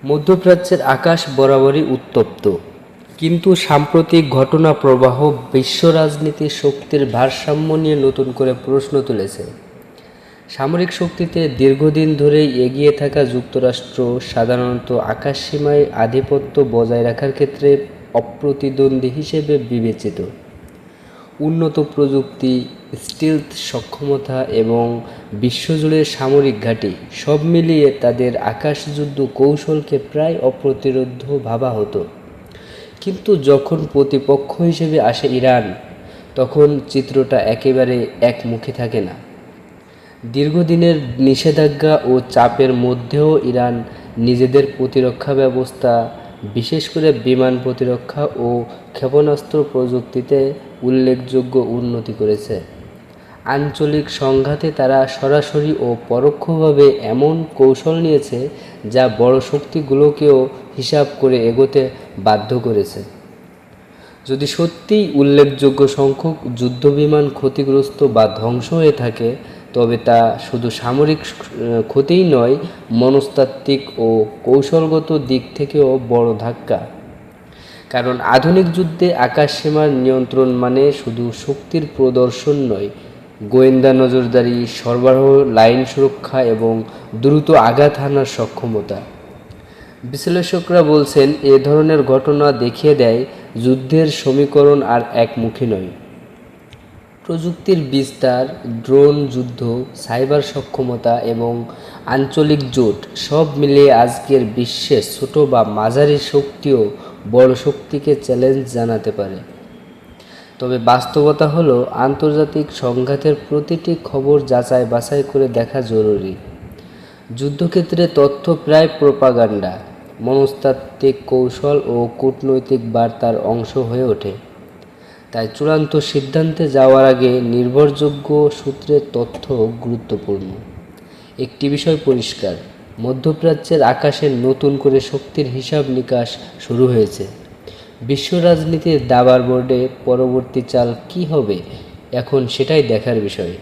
মধ্যপ্রাচ্যের আকাশ বরাবরই উত্তপ্ত, কিন্তু সাম্প্রতিক ঘটনা প্রবাহ বিশ্ব রাজনীতির শক্তির ভারসাম্য নিয়ে নতুন করে প্রশ্ন তুলেছে। সামরিক শক্তিতে দীর্ঘদিন ধরেই এগিয়ে থাকা যুক্তরাষ্ট্র সাধারণত আকাশসীমায় আধিপত্য বজায় রাখার ক্ষেত্রে অপ্রতিদ্বন্দ্বী হিসেবে বিবেচিত। উন্নত প্রযুক্তি, স্টিলথ সক্ষমতা এবং বিশ্বজুড়ে সামরিক ঘাঁটি সব মিলিয়ে তাদের আকাশযুদ্ধ কৌশলকে প্রায় অপ্রতিরোধ্য ভাবা হতো। কিন্তু যখন প্রতিপক্ষ হিসেবে আসে ইরান, তখন চিত্রটা একেবারে একমুখী থাকে না। দীর্ঘদিনের নিষেধাজ্ঞা ও চাপের মধ্যেও ইরান নিজেদের প্রতিরক্ষা ব্যবস্থা, বিশেষ করে বিমান প্রতিরক্ষা ও ক্ষেপণাস্ত্র প্রযুক্তিতে উল্লেখযোগ্য উন্নতি করেছে। আঞ্চলিক সংঘাতে তারা সরাসরি ও পরোক্ষভাবে এমন কৌশল নিয়েছে যা বড় শক্তিগুলোকেও হিসাব করে এগোতে বাধ্য করেছে। যদি সত্যিই উল্লেখযোগ্য সংখ্যক যুদ্ধবিমান ক্ষতিগ্রস্ত বা ধ্বংস হয়ে থাকে, তবে তা শুধু সামরিক ক্ষতিই নয়, মনস্তাত্ত্বিক ও কৌশলগত দিক থেকেও বড় ধাক্কা। কারণ আধুনিক যুদ্ধে আকাশসীমার নিয়ন্ত্রণ মানে শুধু শক্তির প্রদর্শন নয়, গোয়েন্দা নজরদারি, সরবরাহ লাইন সুরক্ষা এবং দ্রুত আঘাত হানার সক্ষমতা। বিশ্লেষকরা বলছেন, এ ধরনের ঘটনা দেখিয়ে দেয় যুদ্ধের সমীকরণ আর একমুখী নয়। প্রযুক্তির বিস্তার, ড্রোন যুদ্ধ, সাইবার সক্ষমতা এবং আঞ্চলিক জোট সব মিলিয়ে আজকের বিশ্বে ছোট বা মাঝারি শক্তিও বড় শক্তিকে চ্যালেঞ্জ জানাতে পারে। তবে বাস্তবতা হলো, আন্তর্জাতিক সংঘাতের প্রতিটি খবর যাচাই বাছাই করে দেখা জরুরি। যুদ্ধক্ষেত্রে তথ্য প্রায় প্রোপাগান্ডা, মনস্তাত্ত্বিক কৌশল ও কূটনৈতিক বার্তার অংশ হয়ে ওঠে। তাই চূড়ান্ত সিদ্ধান্তে যাওয়ার আগে নির্ভরযোগ্য সূত্রের তথ্য গুরুত্বপূর্ণ। একটি বিষয় পরিষ্কার, মধ্যপ্রাচ্যের আকাশে নতুন করে শক্তির হিসাব নিকাশ শুরু হয়েছে। বিশ্ব রাজনীতির দাবার বোর্ডে পরবর্তী চাল কী হবে, এখন সেটাই দেখার বিষয়।